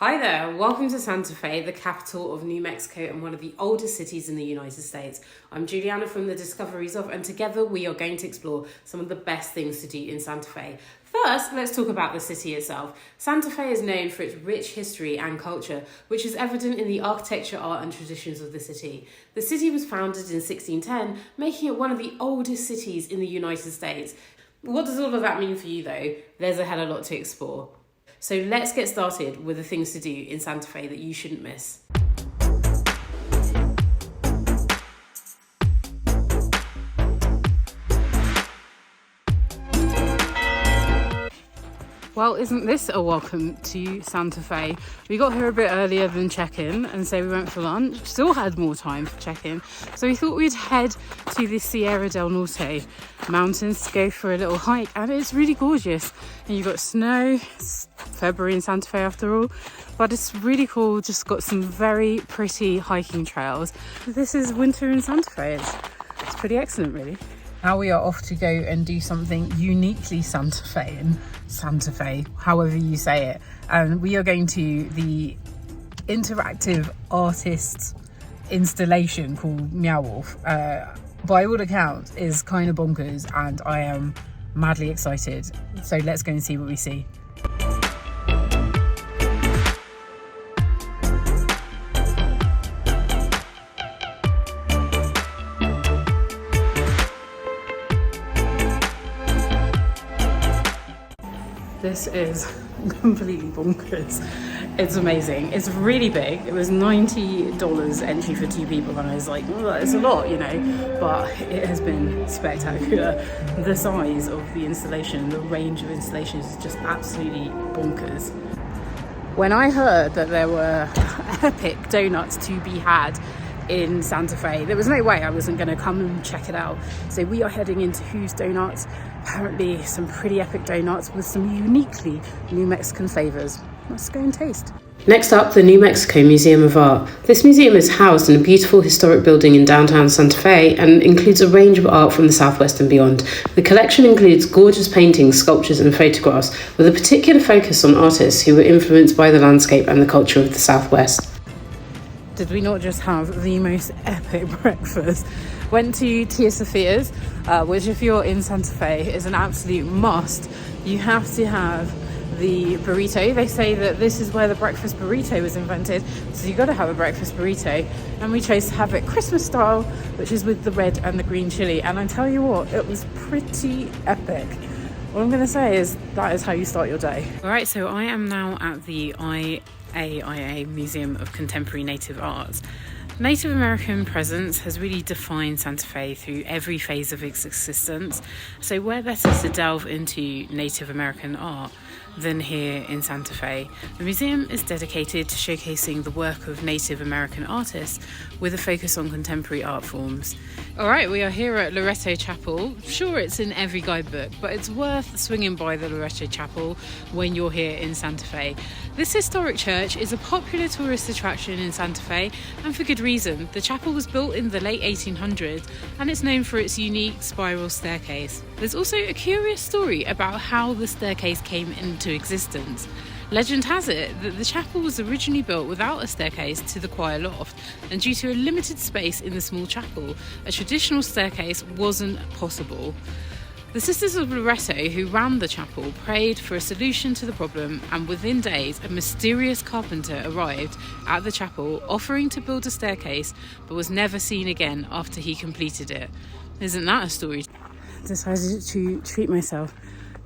Hi there, welcome to Santa Fe, the capital of New Mexico and one of the oldest cities in the United States. I'm Juliana from the Discoveries of, and together we are going to explore some of the best things to do in Santa Fe. First, let's talk about the city itself. Santa Fe is known for its rich history and culture, which is evident in the architecture, art and traditions of the city. The city was founded in 1610, making it one of the oldest cities in the United States. What does all of that mean for you though? There's a hell of a lot to explore. So let's get started with the things to do in Santa Fe that you shouldn't miss. Well, isn't this a welcome to Santa Fe? We got here a bit earlier than check-in, and so we went for lunch. Still had more time for check-in, so we thought we'd head to the Sierra del Norte mountains to go for a little hike, and it's really gorgeous. And you've got snow. It's February in Santa Fe after all, but it's really cool. Just got some very pretty hiking trails. This is winter in Santa Fe. It's pretty excellent, really. Now we are off to go and do something uniquely Santa Fe, however you say it. And we are going to the interactive artist installation called Meow Wolf. By all accounts, is kind of bonkers, and I am madly excited. So let's go and see what we see. This is completely bonkers. It's amazing. It's really big. It was $90 entry for 2 people, and I was like, oh, that's a lot, you know, but it has been spectacular. The size of the installation, the range of installations is just absolutely bonkers. When I heard that there were epic donuts to be had in Santa Fe, there was no way I wasn't going to come and check it out. So we are heading into Who's Donuts. Apparently some pretty epic donuts with some uniquely New Mexican flavours. Let's go and taste. Next up, the New Mexico Museum of Art. This museum is housed in a beautiful historic building in downtown Santa Fe and includes a range of art from the Southwest and beyond. The collection includes gorgeous paintings, sculptures and photographs, with a particular focus on artists who were influenced by the landscape and the culture of the Southwest. Did we not just have the most epic breakfast? Went to Tia Sophia's, which if you're in Santa Fe is an absolute must. You have to have the burrito. They say that this is where the breakfast burrito was invented, so you got to have a breakfast burrito. And we chose to have it Christmas style, which is with the red and the green chili. And I tell you what, it was pretty epic. What I'm going to say is that is how you start your day. All right, so I am now at the IAIA Museum of Contemporary Native Arts. Native American presence has really defined Santa Fe through every phase of its existence. So where better to delve into Native American art than here in Santa Fe? The museum is dedicated to showcasing the work of Native American artists with a focus on contemporary art forms. All right, we are here at Loretto Chapel. Sure, it's in every guidebook, but it's worth swinging by the Loretto Chapel when you're here in Santa Fe. This historic church is a popular tourist attraction in Santa Fe, and for good reason. The chapel was built in the late 1800s, and it's known for its unique spiral staircase. There's also a curious story about how the staircase came into existence. Legend has it that the chapel was originally built without a staircase to the choir loft, and due to a limited space in the small chapel, a traditional staircase wasn't possible. The Sisters of Loretto, who ran the chapel, prayed for a solution to the problem, and within days a mysterious carpenter arrived at the chapel offering to build a staircase, but was never seen again after he completed it. Isn't that a story? I decided to treat myself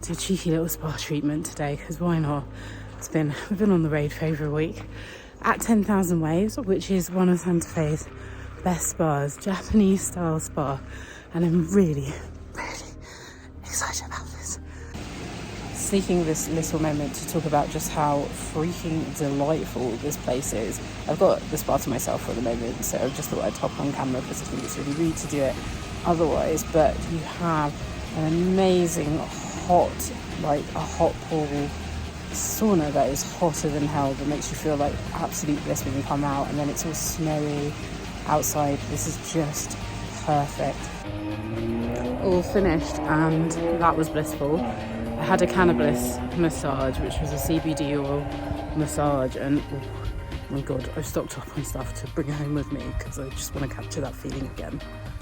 to a cheeky little spa treatment today, because why not? We've been on the road for over a week at 10,000 Waves, which is one of Santa Fe's best spas, Japanese style spa, and I'm really excited about this. Sneaking this little moment to talk about just how freaking delightful this place is. I've got the spa to myself for the moment, so I just thought I'd hop on camera because I think it's really rude to do it otherwise, but you have an amazing hot pool sauna that is hotter than hell, that makes you feel like absolute bliss when you come out, and then it's all snowy outside. This is just perfect. All finished, and that was blissful. I had a cannabis massage, which was a CBD oil massage, and oh my god, I've stocked up on stuff to bring home with me because I just want to capture that feeling again.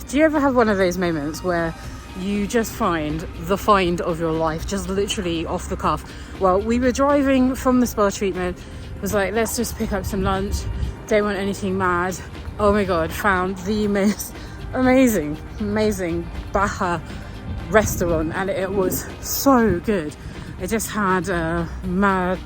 Do you ever have one of those moments where you just find the find of your life, just literally off the cuff? Well, we were driving from the spa treatment, was like, let's just pick up some lunch, don't want anything mad. Oh my god, found the most amazing Baja restaurant, and it was so good. It just had mad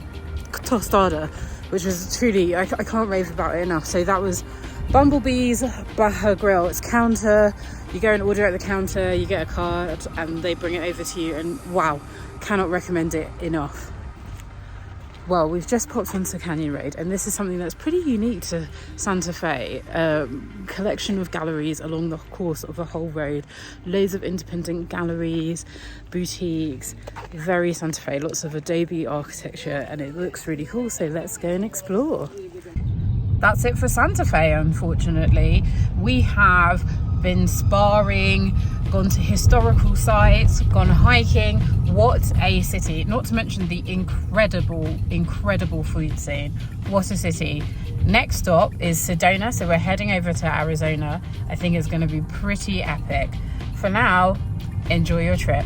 tostada, which was truly, I can't rave about it enough. So that was Bumblebee's Baja Grill. It's counter, you go and order at the counter, you get a card and they bring it over to you, and wow, cannot recommend it enough. Well, we've just popped onto Canyon Road, and this is something that's pretty unique to Santa Fe. Collection of galleries along the course of the whole road. Loads of independent galleries, boutiques, very Santa Fe. Lots of adobe architecture, and it looks really cool. So let's go and explore. That's it for Santa Fe, unfortunately. We have been sparring, gone to historical sites, gone hiking. What a city, not to mention the incredible food scene. What a city. Next stop is Sedona, so we're heading over to Arizona. I think it's going to be pretty epic. For now, enjoy your trip.